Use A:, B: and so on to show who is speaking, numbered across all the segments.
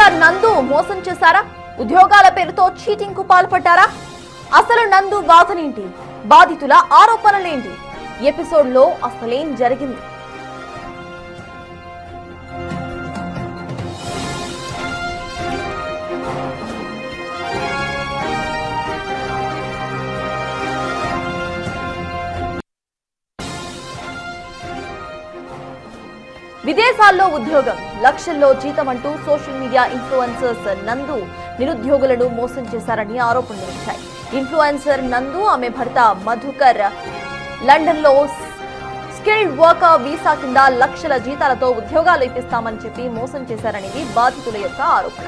A: Star నందు మోసం చేశారా? ఉద్యోగాల పేరుతో చీటింగ్ కు పాల్పడ్డారా? అసలు నందు బాధనేంటి? బాధితుల ఆరోపణలేంటి? ఎపిసోడ్ లో అసలేం జరిగింది? విదేశాల్లో ఉద్యోగం, లక్షల్లో జీతం అంటూ సోషల్ మీడియా ఇన్ఫ్లుయెన్సర్స్ నందు నిరుద్యోగులను మోసం చేశారని ఆరోపణలు వచ్చాయి. ఇన్ఫ్లుయెన్సర్ నందు, ఆమె భర్త మధుకర్ లండన్ లో స్కిల్డ్ వర్కర్ వీసా కింద లక్షల జీతాలతో ఉద్యోగాలు ఇప్పిస్తామని చెప్పి మోసం చేశారనేది బాధితుల యొక్క ఆరోపణ.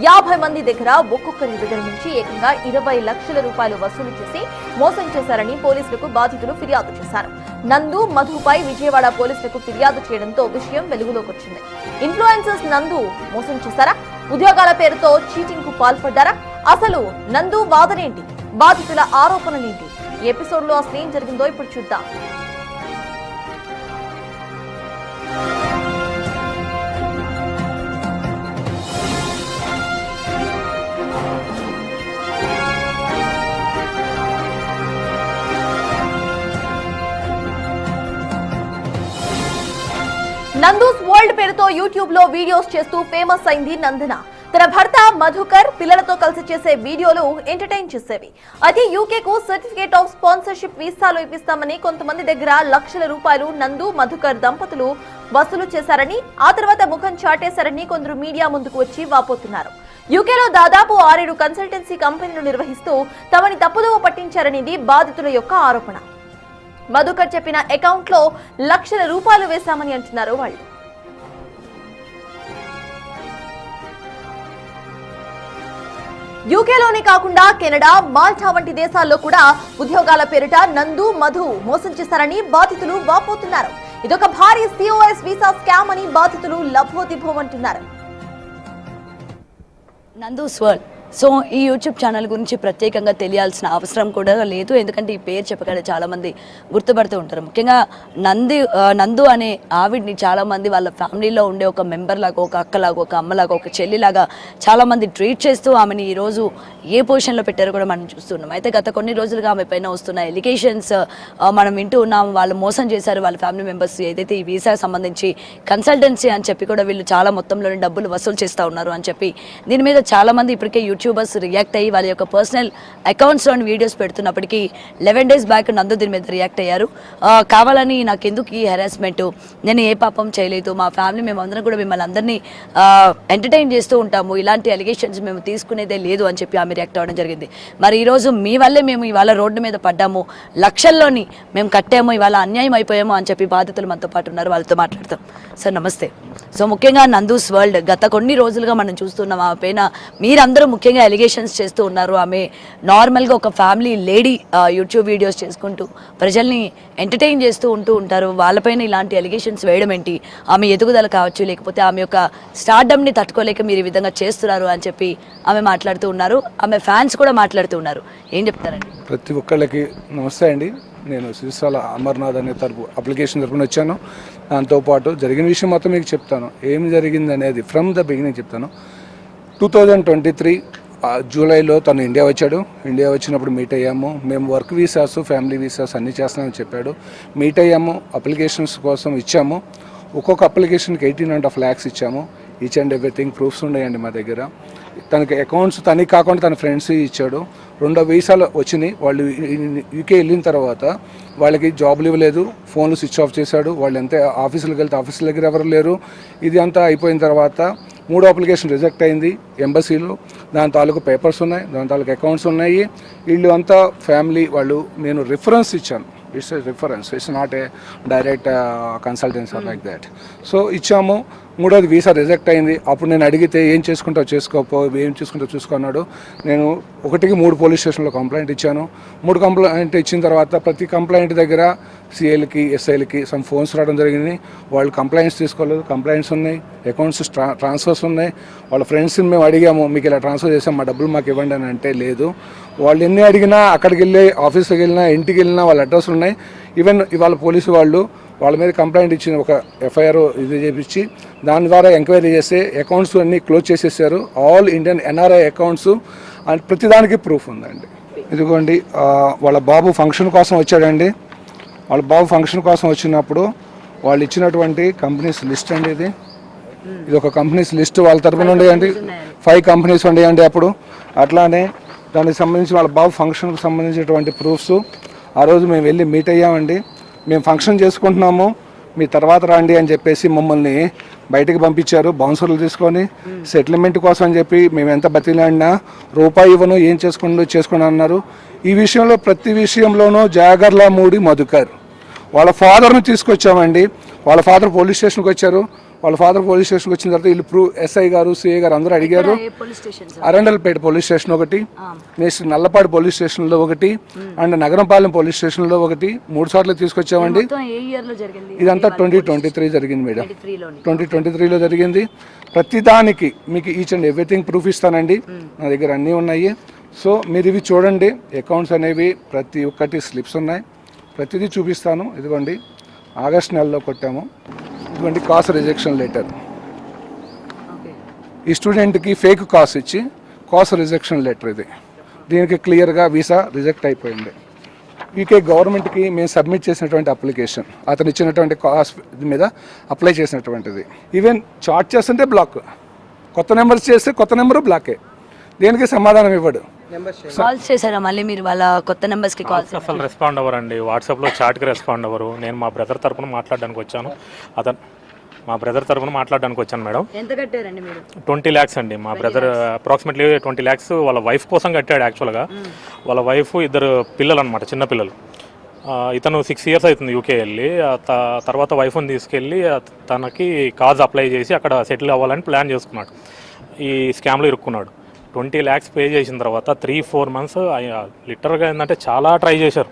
A: 50 మంది దగ్గర ఒక్కొక్కరి దగ్గర నుంచి ఏకంగా 20 లక్షల రూపాయలు వసూలు చేసి మోసం చేశారని పోలీసులకు బాధితులు ఫిర్యాదు చేశారు. నందు, మధుపై విజయవాడ పోలీసులకు ఫిర్యాదు చేయడంతో విషయం వెలుగులోకి వచ్చింది. ఇన్ఫ్లుయెన్సర్స్ నందు మోసం చేశారా? ఉద్యోగాల పేరుతో చీటింగ్ కు పాల్పడ్డారా? అసలు నందు వాదనేంటి? బాధితుల ఆరోపణలేంటి? ఈ ఎపిసోడ్ లో అసలు ఏం జరిగిందో ఇప్పుడు చూద్దాం. నందూస్ వరల్డ్ పేరుతో యూట్యూబ్ లో వీడియోస్ చేస్తూ ఫేమస్ అయింది నందన. తన భర్త మధుకర్ పిల్లలతో కలిసి చేసే వీడియోలు ఎంటర్టైన్ చేసేవి. అయితే యూకే కు సర్టిఫికేట్ ఆఫ్ స్పాన్సర్షిప్ వీసాలు ఇప్పిస్తామని కొంతమంది దగ్గర లక్షల రూపాయలు నందు, మధుకర్ దంపతులు వసూలు చేశారని, ఆ తర్వాత ముఖం చాటేశారని కొందరు మీడియా ముందుకు వచ్చి వాపోతున్నారు. యూకేలో దాదాపు 6-7 కన్సల్టెన్సీ కంపెనీలు నిర్వహిస్తూ తమని తప్పుదోవ పట్టించారనేది బాధితుల యొక్క ఆరోపణ. మధుకర్ చెప్పిన అకౌంట్ లో లక్షల రూపాయలు వేశామని అంటున్నారు వాళ్ళు. యూకేలోనే కాకుండా కెనడా, మాల్టా వంటి దేశాల్లో కూడా ఉద్యోగాల పేరిట నందు, మధు మోసం చేశారని బాధితులు వాపోతున్నారు. ఇదొక భారీ COS వీసా స్కామ్ అని బాధితులు లభోదిభోమంటున్నారు.
B: నందూస్ వరల్డ్ సో ఈ యూట్యూబ్ ఛానల్ గురించి ప్రత్యేకంగా తెలియాల్సిన అవసరం కూడా లేదు, ఎందుకంటే ఈ పేరు చెప్పగానే చాలామంది గుర్తుపడుతూ ఉంటారు. ముఖ్యంగా నందు అనే ఆవిడ్ని చాలామంది వాళ్ళ ఫ్యామిలీలో ఉండే ఒక మెంబర్ లాగా, ఒక అక్కలాగా, ఒక అమ్మలాగా, ఒక చెల్లిలాగా చాలామంది ట్రీట్ చేస్తూ ఆమెని ఈరోజు ఏ పొజిషన్లో పెట్టారో కూడా మనం చూస్తున్నాం. అయితే గత కొన్ని రోజులుగా ఆమె పైన వస్తున్న ఎలిగేషన్స్ మనం వింటూ ఉన్నాం. వాళ్ళు మోసం చేశారు వాళ్ళ ఫ్యామిలీ మెంబర్స్, ఏదైతే ఈ వీసాకి సంబంధించి కన్సల్టెన్సీ అని చెప్పి కూడా వీళ్ళు చాలా మొత్తంలోనే డబ్బులు వసూలు చేస్తూ ఉన్నారు అని చెప్పి దీని మీద చాలామంది ఇప్పటికే యూట్యూబర్స్ రియాక్ట్ అయ్యి వాళ్ళ యొక్క పర్సనల్ అకౌంట్స్లోని వీడియోస్ పెడుతున్నప్పటికీ 11 days బ్యాక్ నందు దీని మీద రియాక్ట్ అయ్యారు. కావాలని నాకెందుకు ఈ హెరాస్మెంట్, నేను ఏ పాపం చేయలేదు, మా ఫ్యామిలీ మేమందరం కూడా మిమ్మల్ని అందరినీ ఎంటర్టైన్ చేస్తూ ఉంటాము, ఇలాంటి అలిగేషన్స్ మేము తీసుకునేదే లేదు అని చెప్పి ఆమె రియాక్ట్ అవ్వడం జరిగింది. మరి ఈరోజు మీ వల్లే మేము ఇవాళ రోడ్డు మీద పడ్డాము, లక్షల్లోని మేము కట్టాము, ఇవాళ అన్యాయం అయిపోయాము అని చెప్పి బాధితులు మనతో పాటు ఉన్నారు, వాళ్ళతో మాట్లాడతాం. సార్ నమస్తే. సో ముఖ్యంగా నందూస్ వరల్డ్ గత కొన్ని రోజులుగా మనం చూస్తున్నాం ఆమె పైన మీరందరూ ముఖ్యంగా ఎలిగేషన్స్ చేస్తూ ఉన్నారు. ఆమె నార్మల్గా ఒక ఫ్యామిలీ లేడీ యూట్యూబ్ వీడియోస్ చేసుకుంటూ ప్రజల్ని ఎంటర్టైన్ చేస్తూ ఉంటారు. వాళ్ళపైన ఇలాంటి ఎలిగేషన్స్ వేయడం ఏంటి? ఆమె ఎదుగుదల కావచ్చు, లేకపోతే ఆమె యొక్క స్టార్డమ్ని తట్టుకోలేక మీరు ఈ విధంగా చేస్తున్నారు అని చెప్పి ఆమె మాట్లాడుతూ ఉన్నారు. ఆమె ఫ్యాన్స్ కూడా మాట్లాడుతూ ఉన్నారు. ఏం చెప్తారండి?
C: ప్రతి ఒక్కళ్ళకి నమస్తే అండి. నేను శ్రీశాల అమర్నాథ్ అనే అప్లికేషన్ తరపున వచ్చాను. దాంతోపాటు జరిగిన విషయం మొత్తం మీకు చెప్తాను. ఏం జరిగింది అనేది ఫ్రమ్ ద బిగినింగ్ చెప్తాను. 2023 జూలైలో తను ఇండియా వచ్చాడు. ఇండియా వచ్చినప్పుడు మీట్ అయ్యాము. మేము వర్క్ వీసాస్, ఫ్యామిలీ వీసాస్ అన్నీ చేస్తామని చెప్పాడు. మీట్ అయ్యాము, అప్లికేషన్స్ కోసం ఇచ్చాము. ఒక్కొక్క అప్లికేషన్కి 18.5 lakhs ఇచ్చాము. ఈచ్ అండ్ ఎవ్రీథింగ్ ప్రూఫ్స్ ఉన్నాయండి మా దగ్గర. తనకి అకౌంట్స్ తనకి కాకుండా తన ఫ్రెండ్స్ ఇచ్చాడు. 2 వీసాలు వచ్చినాయి. వాళ్ళు యూకే వెళ్ళిన తర్వాత వాళ్ళకి జాబులు ఇవ్వలేదు, ఫోన్లు స్విచ్ ఆఫ్ చేశాడు. వాళ్ళు ఎంత ఆఫీసులకు వెళ్తే ఆఫీసుల దగ్గర ఎవరు లేరు. ఇది అంతా అయిపోయిన తర్వాత 3వ అప్లికేషన్ రిజెక్ట్ అయింది ఎంబసీలో. దాని తాలూకు పేపర్స్ ఉన్నాయి, దాని తాలూకు అకౌంట్స్ ఉన్నాయి. వీళ్ళు అంతా ఫ్యామిలీ వాళ్ళు. నేను రిఫరెన్స్ ఇచ్చాను. It's a reference, it's not a direct consultancy like that. So ఇచ్చాము. 3వది వీసా రిజెక్ట్ అయింది. అప్పుడు నేను అడిగితే ఏం చేసుకుంటావు చేసుకోపో, ఏం చూసుకుంటావు చూసుకున్నాడు. నేను 1కి 3 పోలీస్ స్టేషన్లో కంప్లైంట్ ఇచ్చాను. 3 కంప్లైంట్ ఇచ్చిన తర్వాత ప్రతి కంప్లైంట్ దగ్గర సిఐలకి, ఎస్ఐలకి సమ్ ఫోన్స్ రావడం జరిగింది. వాళ్ళు కంప్లైంట్స్ తీసుకోలేదు. కంప్లైంట్స్ ఉన్నాయి, అకౌంట్స్ ట్రాన్స్ఫర్స్ ఉన్నాయి. వాళ్ళ ఫ్రెండ్స్ని మేము అడిగాము, మీకు ఇలా ట్రాన్స్ఫర్ చేసాం, మా డబ్బులు మాకు ఇవ్వండి అని అంటే లేదు. వాళ్ళు ఎన్ని అడిగినా, అక్కడికి వెళ్ళి ఆఫీస్కి వెళ్ళినా, ఇంటికి వెళ్ళినా వాళ్ళ అడ్రస్లు ఉన్నాయి. ఈవెన్ ఇవాళ పోలీసు వాళ్ళు వాళ్ళ మీద కంప్లైంట్ ఇచ్చిన ఒక ఎఫ్ఐఆర్ ఇది చేపించి దాని ద్వారా ఎంక్వైరీ చేస్తే అకౌంట్స్ అన్నీ క్లోజ్ చేసేసారు. All Indian NRI accounts and ప్రతిదానికి ప్రూఫ్ ఉందండి. ఇదిగోండి వాళ్ళ బాబు ఫంక్షన్ కోసం వచ్చాడండి. వాళ్ళ బాబు ఫంక్షన్ కోసం వచ్చినప్పుడు వాళ్ళు ఇచ్చినటువంటి కంపెనీస్ లిస్ట్ అండి. ఇది ఒక కంపెనీస్ లిస్ట్ వాళ్ళ తరపున ఉండేయండి. 5 కంపెనీస్ ఉండేయండి అప్పుడు. అట్లానే దానికి సంబంధించి వాళ్ళ బాబు ఫంక్షన్కి సంబంధించినటువంటి ప్రూఫ్స్ ఆ రోజు మేము వెళ్ళి మీట్ అయ్యామండి. మేము ఫంక్షన్ చేసుకుంటున్నాము, మీ తర్వాత రండి అని చెప్పేసి మమ్మల్ని బయటకు పంపించారు బౌన్సర్లు తీసుకొని. సెటిల్మెంట్ కోసం అని చెప్పి మేము ఎంత బతిలాడినా రూపాయి ఇవ్వను, ఏం చేసుకోండి అన్నారు. ఈ విషయంలో ప్రతి విషయంలోనూ జాగర్లమూడి మధుకర్ వాళ్ళ ఫాదర్ను తీసుకొచ్చామండి. వాళ్ళ ఫాదర్ పోలీస్ స్టేషన్కి వచ్చారు. వాళ్ళ ఫాదర్ పోలీస్ స్టేషన్కి వచ్చిన తర్వాత వీళ్ళు ఎస్ఐ గారు, సిఐ గారు అందరూ అడిగారు. అరండల్పేట పోలీస్ స్టేషన్ ఒకటి, నెక్స్ట్ నల్లపాడు పోలీస్ స్టేషన్లో ఒకటి, అండ్ నగరంపాలెం పోలీస్ స్టేషన్లో ఒకటి, 3 సార్లు తీసుకొచ్చామండి. ఇదంతా 2023 జరిగింది మేడం. 2023లో జరిగింది. ప్రతిదానికి మీకు ఈచ్ అండ్ ఎవ్రీథింగ్ ప్రూఫ్ ఇస్తానండి. నా దగ్గర అన్నీ ఉన్నాయి. సో మీరు ఇవి చూడండి. అకౌంట్స్ అనేవి ప్రతి ఒక్కటి స్లిప్స్ ఉన్నాయి. ప్రతిదీ చూపిస్తాను. ఇదిగోండి ఆగస్ట్ నెలలో కొట్టాము. ఇటువంటి కాస్ట్ రిజెక్షన్ లెటర్ ఈ స్టూడెంట్కి ఫేక్ కాస్ట్ ఇచ్చి కాస్ట్ రిజెక్షన్ లెటర్ ఇది. దీనికి క్లియర్గా వీసా రిజెక్ట్ అయిపోయింది. యూకే గవర్నమెంట్కి మేము సబ్మిట్ చేసినటువంటి అప్లికేషన్ అతను ఇచ్చినటువంటి కాస్ట్ మీద అప్లై చేసినటువంటిది. ఈవెన్ చార్జ్ చేస్తుంటే బ్లాక్, కొత్త నెంబర్స్ చేస్తే కొత్త నెంబరు బ్లాకే. దేనికి సమాధానం ఇవ్వడు.
B: కాల్ చేశారా మళ్ళీ మీరు వాళ్ళ కొత్త నెంబర్స్కి? కాల్
D: అసలు రెస్పాండ్ అవ్వరండి. వాట్సాప్లో చాట్కి రెస్పాండ్ అవ్వరు. నేను మా బ్రదర్ తరపున మాట్లాడడానికి వచ్చాను. మేడం.
B: ఎంత కట్టారండి మీరు?
D: 20 lakhs అండి. మా బ్రదర్ అప్రాక్సిమేట్లీ 20 lakhs వాళ్ళ వైఫ్ కోసం కట్టాడు. యాక్చువల్గా వాళ్ళ వైఫ్ 2 పిల్లలు అనమాట, చిన్న పిల్లలు. ఇతను 6 years అవుతుంది యూకే వెళ్ళి. తర్వాత వైఫ్ని తీసుకెళ్ళి తనకి కాజ్ అప్లై చేసి అక్కడ సెటిల్ అవ్వాలని ప్లాన్ చేసుకున్నాడు. ఈ స్కామ్లో ఇరుక్కున్నాడు. 20 lakhs పే చేసిన తర్వాత 3-4 months లిటరల్గా ఏంటంటే చాలా ట్రై చేశారు.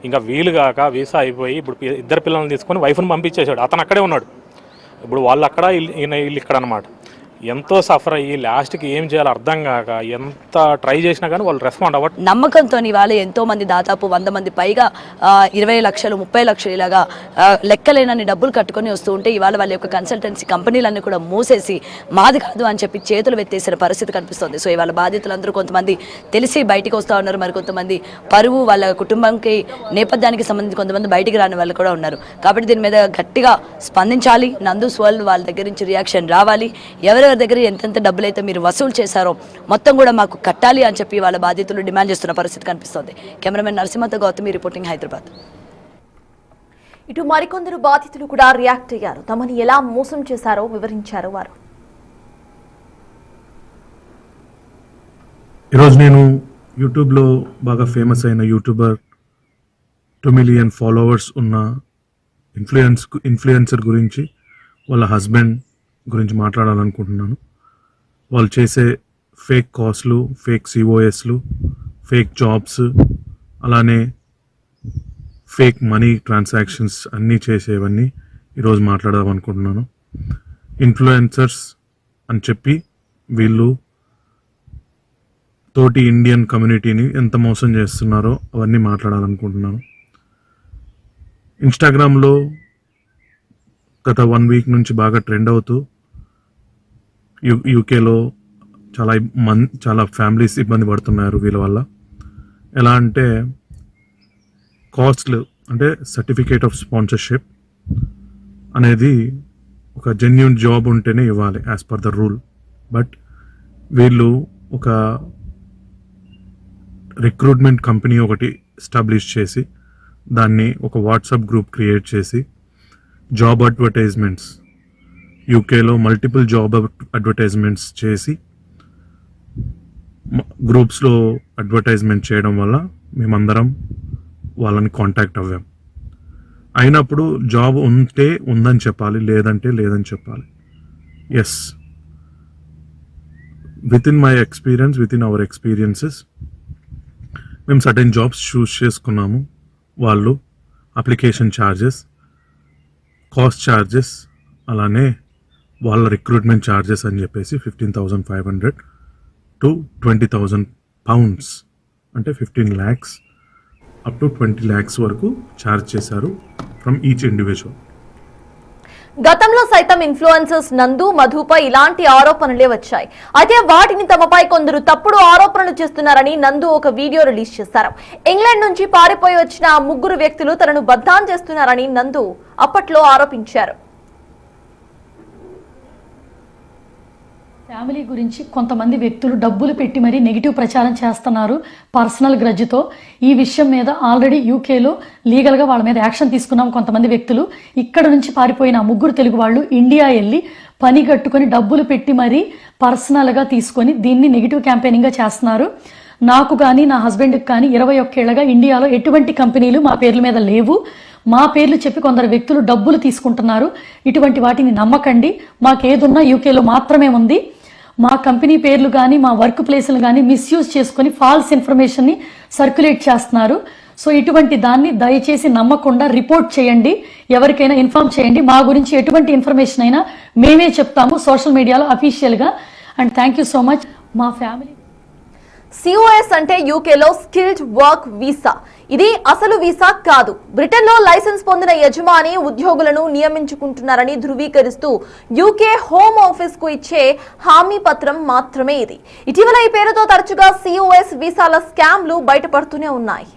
D: ఇంకా వీలు కాక వీసా అయిపోయి ఇప్పుడు 2 పిల్లల్ని తీసుకొని వైఫ్ని పంపించేశాడు. అతను అక్కడే ఉన్నాడు. ఇప్పుడు వాళ్ళు అక్కడ, ఈయన వీళ్ళు ఇక్కడ అనమాట. ఎంతో సఫర్ అయ్యి లాస్ట్కి ఏం చేయాలో అర్థం కాక ఎంత ట్రై చేసినా కానీ వాళ్ళు రెస్పాండ్ అవ్వట్.
B: నమ్మకంతో ఇవాళ ఎంతో మంది దాదాపు 100 మంది పైగా 20 లక్షలు 30 లక్షలు ఇలాగా లెక్కలేనన్ని డబ్బులు కట్టుకొని వస్తూ ఉంటే ఇవాళ వాళ్ళ యొక్క కన్సల్టెన్సీ కంపెనీలన్నీ కూడా మూసేసి మాది కాదు అని చెప్పి చేతులు వెత్తేసిన పరిస్థితి కనిపిస్తుంది. సో ఇవాళ బాధితులందరూ కొంతమంది తెలిసి బయటికి వస్తూ ఉన్నారు, మరి కొంతమంది పరువు వాళ్ళ కుటుంబంకి నేపథ్యానికి సంబంధించి కొంతమంది బయటికి రాని వాళ్ళు కూడా ఉన్నారు. కాబట్టి దీని మీద గట్టిగా స్పందించాలి. నందూస్ వరల్డ్ వాళ్ళ దగ్గర నుంచి రియాక్షన్ రావాలి. ఎవరెవరి దగ్గర ఎంతెంత డబ్బులు అయితే మీరు వసూలు చేశారో మొత్తం కూడా మాకు కట్టాలి అని చెప్పి వాళ్ళ బాధితులు డిమాండ్ చేస్తున్న పరిస్థితి కనిపిస్తోంది. కెమెరామెన్ నరసింహతో గౌతమి రిపోర్టింగ్, హైదరాబాద్.
A: ఇటు మరికొందరు బాధితులు కూడా రియాక్ట్ అయ్యారు. తమని ఎలా మోసం చేశారో వివరించారు వారు.
E: ఈరోజు నేను యూట్యూబ్లో బాగా ఫేమస్ అయిన యూట్యూబర్ 2 million ఫాలోవర్స్ ఉన్న ఇన్ఫ్లుయెన్సర్ గురించి, వాళ్ళ హస్బెండ్ గురించి మాట్లాడాలనుకుంటున్నాను. వాళ్ళు చేసే ఫేక్ కాస్ట్లు, ఫేక్ సిఓఎస్లు, ఫేక్ జాబ్స్, అలానే ఫేక్ మనీ ట్రాన్సాక్షన్స్ అన్నీ చేసేవన్నీ ఈరోజు మాట్లాడదాం అనుకుంటున్నాను. ఇన్ఫ్లుయెన్సర్స్ అని చెప్పి వీళ్ళు తోటి ఇండియన్ కమ్యూనిటీని ఎంత మోసం చేస్తున్నారో అవన్నీ మాట్లాడాలనుకుంటున్నాను. ఇన్స్టాగ్రామ్లో గత 1 week నుంచి బాగా ట్రెండ్ అవుతూ యూకేలో చాలా ఫ్యామిలీస్ ఇబ్బంది పడుతున్నారు వీళ్ళ వల్ల. ఎలా అంటే కాస్ట్లు అంటే సర్టిఫికేట్ ఆఫ్ స్పాన్సర్షిప్ అనేది ఒక జెన్యూన్ జాబ్ ఉంటేనే ఇవ్వాలి as per the rule. But వీళ్ళు ఒక రిక్రూట్మెంట్ కంపెనీ ఒకటి ఎస్టాబ్లిష్ చేసి దాన్ని ఒక వాట్సాప్ గ్రూప్ క్రియేట్ చేసి జాబ్ అడ్వర్టైజ్మెంట్స్, యూకేలో మల్టిపుల్ జాబ్ అడ్వర్టైజ్మెంట్స్ చేసి గ్రూప్స్లో అడ్వర్టైజ్మెంట్ చేయడం వల్ల మేమందరం వాళ్ళని కాంటాక్ట్ అవ్వాం. అయినప్పుడు జాబ్ ఉంటే ఉందని చెప్పాలి, లేదంటే లేదని చెప్పాలి. Yes, within our experiences మేము సర్టెన్ జాబ్స్ చూస్ చేసుకున్నాము. వాళ్ళు అప్లికేషన్ ఛార్జెస్, కాస్ట్ ఛార్జెస్, అలానే వాళ్ళ రిక్రూట్మెంట్ ఛార్జెస్ అని చెప్పేసి 15,500 to 20,000 pounds అంటే 15 lakhs up to 20 lakhs వరకు ఛార్జ్ చేశారు ఫ్రమ్ ఈచ్ ఇండివిజువల్.
A: గతంలో సైతం ఇన్ఫ్లుయెన్సర్స్ నందు మధుపై ఇలాంటి ఆరోపణలే వచ్చాయి. అయితే వాటిని తమపై కొందరు తప్పుడు ఆరోపణలు చేస్తున్నారని నందు ఒక వీడియో రిలీజ్ చేశారు. ఇంగ్లాండ్ నుంచి పారిపోయి వచ్చిన ఆ ముగ్గురు వ్యక్తులు తనను బద్నాం చేస్తున్నారని నందు అప్పట్లో ఆరోపించారు.
F: ఫ్యామిలీ గురించి కొంతమంది వ్యక్తులు డబ్బులు పెట్టి మరీ నెగిటివ్ ప్రచారం చేస్తున్నారు పర్సనల్ గ్రడ్జ్తో. ఈ విషయం మీద ఆల్రెడీ యూకేలో లీగల్గా వాళ్ళ మీద యాక్షన్ తీసుకున్నాం. కొంతమంది వ్యక్తులు ఇక్కడ నుంచి పారిపోయిన ముగ్గురు తెలుగు వాళ్ళు ఇండియా వెళ్ళి పని కట్టుకొని డబ్బులు పెట్టి మరీ పర్సనల్గా తీసుకొని దీన్ని నెగిటివ్ క్యాంపెయినింగ్గా చేస్తున్నారు. నాకు కానీ నా హస్బెండ్కి కానీ 21 ఏళ్ళగా ఇండియాలో ఎటువంటి కంపెనీలు మా పేర్ల మీద లేవు. మా పేర్లు చెప్పి కొందరు వ్యక్తులు డబ్బులు తీసుకుంటున్నారు. ఇటువంటి వాటిని నమ్మకండి. మాకేదున్నా యూకేలో మాత్రమే ఉంది. మా కంపెనీ పేర్లు కానీ మా వర్క్ ప్లేసులు కానీ మిస్యూజ్ చేసుకొని ఫాల్స్ ఇన్ఫర్మేషన్ని సర్క్యులేట్ చేస్తున్నారు. సో ఇటువంటి దాన్ని దయచేసి నమ్మకుండా రిపోర్ట్ చేయండి, ఎవరికైనా ఇన్ఫార్మ్ చేయండి. మా గురించి ఎటువంటి ఇన్ఫర్మేషన్ అయినా మేమే చెప్తాము సోషల్ మీడియాలో అఫీషియల్గా. And thank you so much. మా ఫ్యామిలీ
A: COS అంటే యూకేలో స్కిల్డ్ వర్క్ వీసా. ఇది అసలు వీసా కాదు. బ్రిటన్లో లైసెన్స్ పొందిన యజమాని ఉద్యోగులను నియమించుకుంటున్నారని ధృవీకరిస్తూ యూకే హోమ్ ఆఫీస్ కు ఇచ్చే హామీ పత్రం మాత్రమే ఇది. ఇటీవల ఈ పేరుతో తరచుగా COS వీసాల స్కామ్లు బయటపడుతూనే ఉన్నాయి.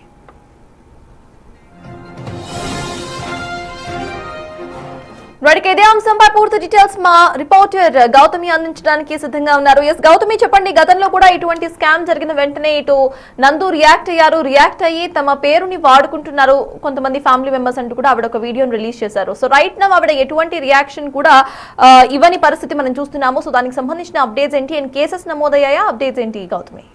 A: ఇదే అంశంపై పూర్తి డీటెయిల్స్ మా రిపోర్టర్ గౌతమి అందించడానికి సిద్ధంగా ఉన్నారు. ఎస్ గౌతమి, చెప్పండి. గతంలో కూడా ఇటువంటి స్కామ్ జరిగిన వెంటనే ఇటు నందు రియాక్ట్ అయ్యారు. రియాక్ట్ అయ్యి తమ పేరుని వాడుకుంటున్నారు కొంతమంది ఫ్యామిలీ మెంబర్స్ అంటూ కూడా ఆవిడ ఒక వీడియోని రిలీజ్ చేశారు. సో రైట్ నౌ ఆవిడ ఎటువంటి రియాక్షన్ కూడా ఇవ్వని పరిస్థితి మనం చూస్తున్నాము. సో దానికి సంబంధించిన అప్డేట్స్ ఏంటి అండ్ కేసెస్ నమోదయ్యాయా? అప్డేట్స్ ఏంటి గౌతమి?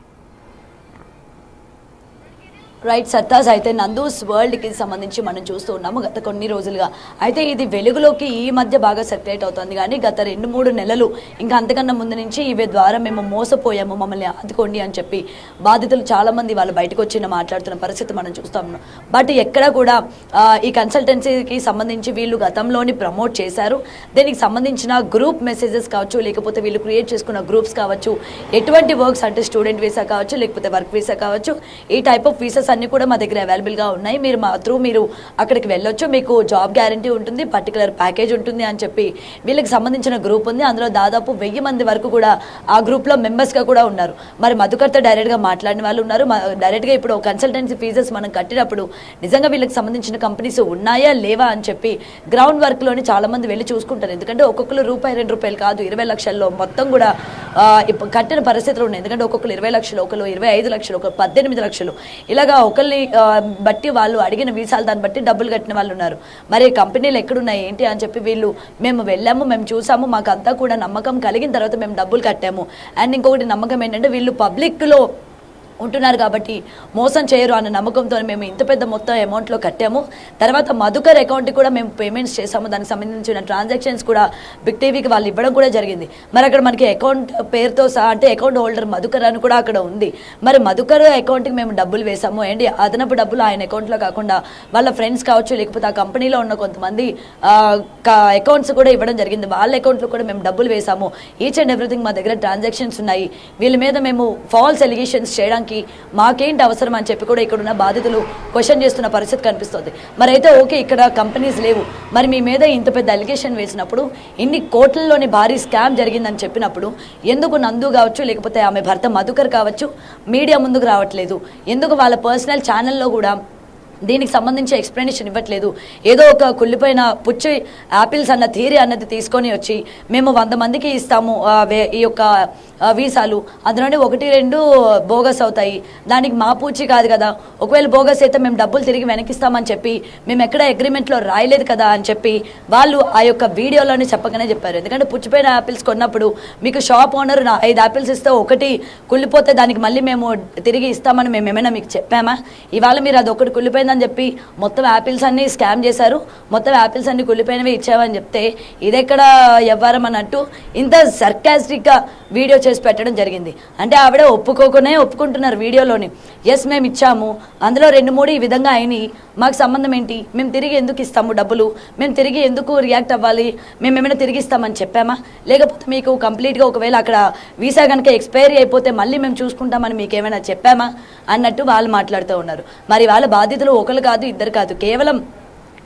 B: రైట్ సత్తాజ్, అయితే నందూస్ వరల్డ్కి సంబంధించి మనం చూస్తూ ఉన్నాము గత కొన్ని రోజులుగా. అయితే ఇది వెలుగులోకి ఈ మధ్య బాగా సర్క్యులేట్ అవుతుంది, కానీ గత 2-3 నెలలు ఇంకా అంతకన్నా ముందు నుంచి ఇవి ద్వారా మేము మోసపోయాము, మమ్మల్ని ఆదుకోండి అని చెప్పి బాధితులు చాలామంది వాళ్ళు బయటకు వచ్చి మాట్లాడుతున్న పరిస్థితి మనం చూస్తాము. బట్ ఎక్కడ కూడా ఈ కన్సల్టెన్సీకి సంబంధించి వీళ్ళు గతంలోని ప్రమోట్ చేశారు. దీనికి సంబంధించిన గ్రూప్ మెసేజెస్ కావచ్చు, లేకపోతే వీళ్ళు క్రియేట్ చేసుకున్న గ్రూప్స్ కావచ్చు, ఎటువంటి వర్క్స్ అంటే స్టూడెంట్ వీసా కావచ్చు, లేకపోతే వర్క్ వీసా కావచ్చు, ఈ టైప్ ఆఫ్ వీసాస్ అన్ని కూడా మా దగ్గర అవైలబుల్గా ఉన్నాయి. మీరు మా త్రూ మీరు అక్కడికి వెళ్ళొచ్చు, మీకు జాబ్ గ్యారంటీ ఉంటుంది, పర్టికులర్ ప్యాకేజ్ ఉంటుంది అని చెప్పి వీళ్ళకి సంబంధించిన గ్రూప్ ఉంది. అందులో దాదాపు 1000 మంది వరకు కూడా ఆ గ్రూప్లో మెంబర్స్గా కూడా ఉన్నారు. మరి మధుకర్తో డైరెక్ట్గా మాట్లాడిన వాళ్ళు ఉన్నారు. డైరెక్ట్గా ఇప్పుడు కన్సల్టెన్సీ ఫీజెస్ మనం కట్టినప్పుడు నిజంగా వీళ్ళకి సంబంధించిన కంపెనీస్ ఉన్నాయా లేవా అని చెప్పి గ్రౌండ్ వర్క్లోని చాలామంది వెళ్ళి చూసుకుంటారు. ఎందుకంటే ఒక్కొక్కరు ₹2 కాదు 20 లక్షల్లో మొత్తం కూడా కట్టిన పరిస్థితులు ఉన్నాయి. ఎందుకంటే ఒక్కొక్కరు 20 లక్షలు, ఒకరు 25 లక్షలు, ఒకరు 18 లక్షలు, ఇలాగా ఒకరిని బట్టి వాళ్ళు అడిగిన వీసాలు దాన్ని బట్టి డబ్బులు కట్టిన వాళ్ళు ఉన్నారు. మరి కంపెనీలు ఎక్కడున్నాయి ఏంటి అని చెప్పి వీళ్ళు మేము వెళ్ళాము, మేము చూసాము, మాకు అంతా కూడా నమ్మకం కలిగిన తర్వాత మేము డబ్బులు కట్టాము. అండ్ ఇంకొకటి నమ్మకం ఏంటంటే వీళ్ళు పబ్లిక్లో ఉంటున్నారు కాబట్టి మోసం చేయరు అన్న నమ్మకంతో మేము ఇంత పెద్ద మొత్తం అమౌంట్లో కట్టాము. తర్వాత మధుకర్ అకౌంట్కి కూడా మేము పేమెంట్స్ చేసాము. దానికి సంబంధించిన ట్రాన్సాక్షన్స్ కూడా బిగ్ టీవీకి వాళ్ళు ఇవ్వడం కూడా జరిగింది. మరి అక్కడ మనకి అకౌంట్ పేరుతో సహా అంటే అకౌంట్ హోల్డర్ మధుకర్ అని కూడా అక్కడ ఉంది. మరి మధుకర్ అకౌంట్కి మేము డబ్బులు వేసాము అండి. అదనపు డబ్బులు ఆయన అకౌంట్లో కాకుండా వాళ్ళ ఫ్రెండ్స్ కావచ్చు, లేకపోతే ఆ కంపెనీలో ఉన్న కొంతమంది అకౌంట్స్ కూడా ఇవ్వడం జరిగింది. వాళ్ళ అకౌంట్లో కూడా మేము డబ్బులు వేసాము. ఈచ్ అండ్ ఎవ్రీథింగ్ మా దగ్గర ట్రాన్సాక్షన్స్ ఉన్నాయి. వీళ్ళ మీద మేము ఫాల్స్ ఎలిగేషన్స్ చేయడానికి మాకేంటి అవసరం అని చెప్పి కూడా ఇక్కడ ఉన్న బాధితులు క్వశ్చన్ చేస్తున్న పరిస్థితి కనిపిస్తుంది. మరి అయితే ఓకే, ఇక్కడ కంపెనీస్ లేవు, మరి మీ మీద ఇంత పెద్ద అలిగేషన్ వేసినప్పుడు, ఇన్ని కోట్లలోని భారీ స్కామ్ జరిగిందని చెప్పినప్పుడు ఎందుకు నందు కావచ్చు, లేకపోతే ఆమె భర్త మధుకర్ కావచ్చు మీడియా ముందుకు రావట్లేదు? ఎందుకు వాళ్ళ పర్సనల్ ఛానల్లో కూడా దీనికి సంబంధించి ఎక్స్ప్లెనేషన్ ఇవ్వట్లేదు? ఏదో ఒక కుళ్ళిపోయిన పుచ్చి యాపిల్స్ అన్న థియరీ అన్నది తీసుకొని వచ్చి మేము 100 మందికి ఇస్తాము ఈ యొక్క వీసాలు, అందులోనే 1-2 బోగస్ అవుతాయి, దానికి మా పూచి కాదు కదా, ఒకవేళ బోగస్ అయితే మేము డబ్బులు తిరిగి వెనకిస్తామని చెప్పి మేము ఎక్కడ అగ్రిమెంట్లో రాయలేదు కదా అని చెప్పి వాళ్ళు ఆ యొక్క వీడియోలోనే చెప్పకనే చెప్పారు. ఎందుకంటే పుచ్చిపోయిన యాపిల్స్ కొన్నప్పుడు మీకు షాప్ ఓనర్ 5 యాపిల్స్ ఇస్తే ఒకటి కుళ్ళిపోతే దానికి మళ్ళీ మేము తిరిగి ఇస్తామని మేము ఏమైనా మీకు చెప్పామా? ఇవాళ మీరు అది ఒకటి కుళ్ళిపోయిందని చెప్పి మొత్తం యాపిల్స్ అన్ని స్కామ్ చేశారు, మొత్తం యాపిల్స్ అన్ని కుళ్ళిపోయినవి ఇచ్చామని చెప్తే ఇదెక్కడ వ్యవహారం అన్నట్టు ఇంత సర్కాస్టిక్గా వీడియో చేసి పెట్టడం జరిగింది. అంటే ఆవిడ ఒప్పుకుంటున్నారు వీడియోలోని, ఎస్ మేము ఇచ్చాము, అందులో 2-3 ఈ విధంగా అయినాయి, మాకు సంబంధం ఏంటి, మేము తిరిగి ఎందుకు ఇస్తాము డబ్బులు, మేము తిరిగి ఎందుకు రియాక్ట్ అవ్వాలి, మేము ఏమైనా తిరిగి ఇస్తామని చెప్పామా? లేకపోతే మీకు కంప్లీట్గా ఒకవేళ అక్కడ వీసా కనుక ఎక్స్పైరీ అయిపోతే మళ్ళీ మేము చూసుకుంటామని మీకు ఏమైనా చెప్పామా అన్నట్టు వాళ్ళు మాట్లాడుతూ ఉన్నారు. మరి వాళ్ళ బాధితులు ఒకరు కాదు, ఇద్దరు కాదు, కేవలం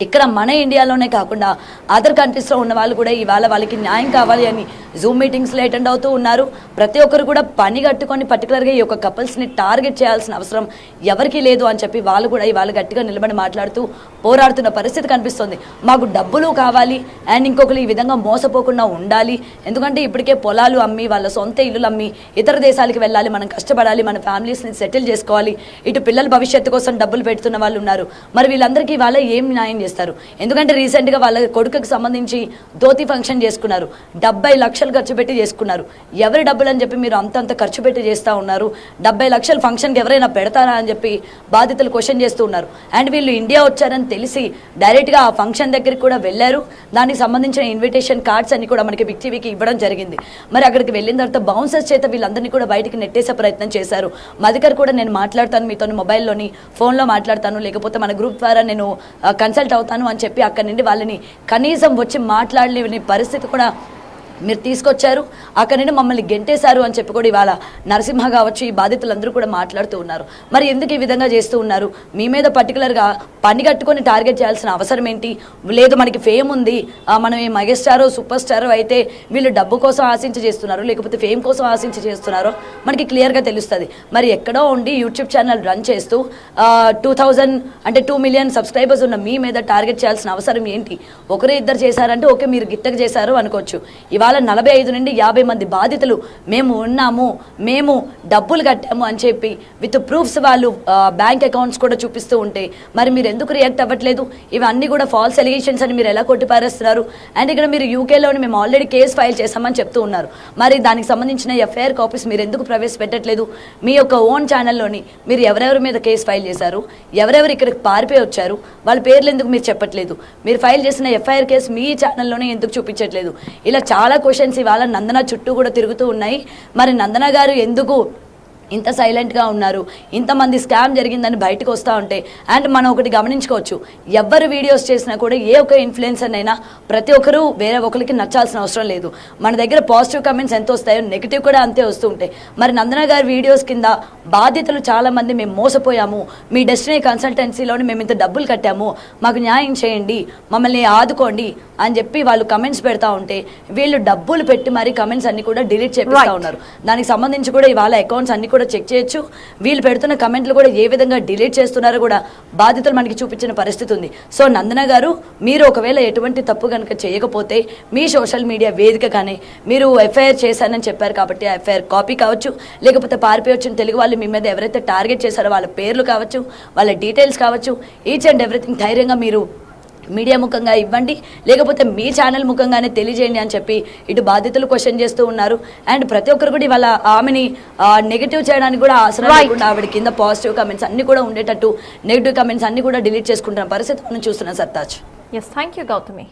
B: ఇక్కడ మన ఇండియాలోనే కాకుండా అదర్ కంట్రీస్లో ఉన్న వాళ్ళు కూడా ఇవాళ వాళ్ళకి న్యాయం కావాలి అని జూమ్ మీటింగ్స్లో అటెండ్ అవుతూ ఉన్నారు. ప్రతి ఒక్కరు కూడా పని కట్టుకొని పర్టికులర్గా ఈ యొక్క కపుల్స్ని టార్గెట్ చేయాల్సిన అవసరం ఎవరికీ లేదు అని చెప్పి వాళ్ళు కూడా ఇవాళ గట్టిగా నిలబడి మాట్లాడుతూ పోరాడుతున్న పరిస్థితి కనిపిస్తుంది. మాకు డబ్బులు కావాలి అండ్ ఇంకొకరు ఈ విధంగా మోసపోకుండా ఉండాలి, ఎందుకంటే ఇప్పటికే పొలాలు అమ్మి వాళ్ళ సొంత ఇల్లులు అమ్మి ఇతర దేశాలకు వెళ్ళాలి, మనం కష్టపడాలి, మన ఫ్యామిలీస్ని సెటిల్ చేసుకోవాలి, ఇటు పిల్లల భవిష్యత్తు కోసం డబ్బులు పెడుతున్న వాళ్ళు ఉన్నారు. మరి వీళ్ళందరికీ ఇవాళ ఏం న్యాయం చేస్తారు? ఎందుకంటే రీసెంట్గా వాళ్ళ కొడుకుకి సంబంధించి ధోతి ఫంక్షన్ చేసుకున్నారు, 70 లక్షలు ఖర్చు పెట్టి చేసుకున్నారు. ఎవరి డబ్బులు అని చెప్పి మీరు అంతంత ఖర్చు పెట్టి చేస్తూ ఉన్నారు? 70 లక్షల ఫంక్షన్కి ఎవరైనా పెడతారా అని చెప్పి బాధితులు క్వశ్చన్ చేస్తూ ఉన్నారు. అండ్ వీళ్ళు ఇండియా వచ్చారని తెలిసి డైరెక్ట్గా ఆ ఫంక్షన్ దగ్గరికి కూడా వెళ్ళారు. దానికి సంబంధించిన ఇన్విటేషన్ కార్డ్స్ అన్ని కూడా మనకి బిగ్ టీవీకి ఇవ్వడం జరిగింది. మరి అక్కడికి వెళ్ళిన తర్వాత బౌన్సర్స్ చేత వీళ్ళందరినీ కూడా బయటికి నెట్టేసే ప్రయత్నం చేశారు. మధికర్ కూడా నేను మాట్లాడతాను మీతో, మొబైల్లోని ఫోన్లో మాట్లాడతాను, లేకపోతే మన గ్రూప్ ద్వారా నేను కన్సల్ట్ అవుతాను అని చెప్పి అక్కడి నుండి వాళ్ళని కనీసం వచ్చి మాట్లాడలేని పరిస్థితి కూడా మీరు తీసుకొచ్చారు. అక్కడి నుండి మమ్మల్ని గెంటేశారు అని చెప్పి కూడా ఇవాళ నరసింహ కావచ్చు ఈ బాధితులందరూ కూడా మాట్లాడుతూ ఉన్నారు. మరి ఎందుకు ఈ విధంగా చేస్తూ ఉన్నారు? మీ మీద పర్టికులర్గా పని కట్టుకొని టార్గెట్ చేయాల్సిన అవసరం ఏంటి? లేదు మనకి ఫేమ్ ఉంది, మనం ఏ మెగాస్టారో సూపర్ స్టారో అయితే వీళ్ళు డబ్బు కోసం ఆశించి చేస్తున్నారు, లేకపోతే ఫేమ్ కోసం ఆశించి చేస్తున్నారో మనకి క్లియర్గా తెలుస్తుంది. మరి ఎక్కడో ఉండి యూట్యూబ్ ఛానల్ రన్ చేస్తూ 2000 అంటే 2 మిలియన్ సబ్స్క్రైబర్స్ ఉన్న మీ మీద టార్గెట్ చేయాల్సిన అవసరం ఏంటి? ఒకరు ఇద్దరు చేశారంటే ఓకే మీరు గిట్టక చేశారు అనుకోవచ్చు. ఇవాళ 45 నుండి 50 మంది బాధితులు మేము ఉన్నాము, మేము డబ్బులు కట్టాము అని చెప్పి విత్ ప్రూఫ్స్ వాళ్ళు బ్యాంక్ అకౌంట్స్ కూడా చూపిస్తూ ఉంటే మరి మీరు ఎందుకు రియాక్ట్ అవ్వట్లేదు? ఇవన్నీ కూడా ఫాల్స్ ఎలిగేషన్స్ అని మీరు ఎలా కొట్టిపారేస్తున్నారు? అండ్ ఇక్కడ మీరు యూకేలోని మేము ఆల్రెడీ కేసు ఫైల్ చేశామని చెప్తూ ఉన్నారు. మరి దానికి సంబంధించిన ఎఫ్ఐఆర్ కాపీస్ మీరు ఎందుకు ప్రవేశపెట్టట్లేదు? మీ యొక్క ఓన్ ఛానల్లోని మీరు ఎవరెవరి మీద కేసు ఫైల్ చేశారు, ఎవరెవరు ఇక్కడికి పారిపోయి వచ్చారు, వాళ్ళ పేర్లు ఎందుకు మీరు చెప్పట్లేదు? మీరు ఫైల్ చేసిన ఎఫ్ఐఆర్ కేసు మీ ఛానల్లోనే ఎందుకు చూపించట్లేదు? ఇలా చాలా క్వశ్చన్స్ ఇవాళ నందన చుట్టూ కూడా తిరుగుతూ ఉన్నాయి. మరి నందన గారు ఎందుకు ఇంత సైలెంట్గా ఉన్నారు? ఇంతమంది స్కామ్ జరిగిందని బయటకు వస్తూ ఉంటే అండ్ మనం ఒకటి గమనించుకోవచ్చు, ఎవరు వీడియోస్ చేసినా కూడా ఏ ఒక్క ఇన్ఫ్లుయెన్సర్ అయినా ప్రతి ఒక్కరూ వేరే ఒకరికి నచ్చాల్సిన అవసరం లేదు. మన దగ్గర పాజిటివ్ కమెంట్స్ ఎంత వస్తాయో నెగిటివ్ కూడా అంతే వస్తూ ఉంటాయి. మరి నందన గారి వీడియోస్ కింద బాధితులు చాలామంది మేము మోసపోయాము, మీ డెస్టినీ కన్సల్టెన్సీలోని మేము ఇంత డబ్బులు కట్టాము, మాకు న్యాయం చేయండి, మమ్మల్ని ఆదుకోండి అని చెప్పి వాళ్ళు కమెంట్స్ పెడతా ఉంటే వీళ్ళు డబ్బులు పెట్టి మరి కమెంట్స్ అన్ని కూడా డిలీట్ చేపిస్తూ ఉన్నారు. దానికి సంబంధించి కూడా ఇవాళ అకౌంట్స్ అన్ని కూడా చెక్ చేయొచ్చు. వీళ్ళు పెడుతున్న కమెంట్లు కూడా ఏ విధంగా డిలీట్ చేస్తున్నారో కూడా బాధితులు మనకి చూపించిన పరిస్థితి ఉంది. సో నందన గారు మీరు ఒకవేళ ఎటువంటి తప్పు కనుక చేయకపోతే మీ సోషల్ మీడియా వేదికగానే మీరు ఎఫ్ఐఆర్ చేశానని చెప్పారు కాబట్టి ఎఫ్ఐఆర్ కాపీ కావచ్చు, లేకపోతే పారిపోయి వచ్చిన తెలుగు వాళ్ళు మీ మీద ఎవరైతే టార్గెట్ చేశారో వాళ్ళ పేర్లు కావచ్చు, వాళ్ళ డీటెయిల్స్ కావచ్చు, ఈచ్ అండ్ ఎవ్రీథింగ్ ధైర్యంగా మీరు మీడియా ముఖంగా ఇవ్వండి, లేకపోతే మీ ఛానల్ ముఖంగానే తెలియజేయండి అని చెప్పి ఇటు బాధితులు క్వశ్చన్ చేస్తూ ఉన్నారు. అండ్ ప్రతి ఒక్కరు కూడా ఇవాళ ఆమెని నెగిటివ్ చేయడానికి కూడా అవసరం లేకుండా ఆవిడ కింద పాజిటివ్ కమెంట్స్ అన్ని కూడా ఉండేటట్టు నెగిటివ్ కమెంట్స్ అన్ని కూడా డిలీట్ చేసుకుంటున్న పరిస్థితి మనం చూస్తున్నాం. Sartaj.
A: Yes, thank you Gautami.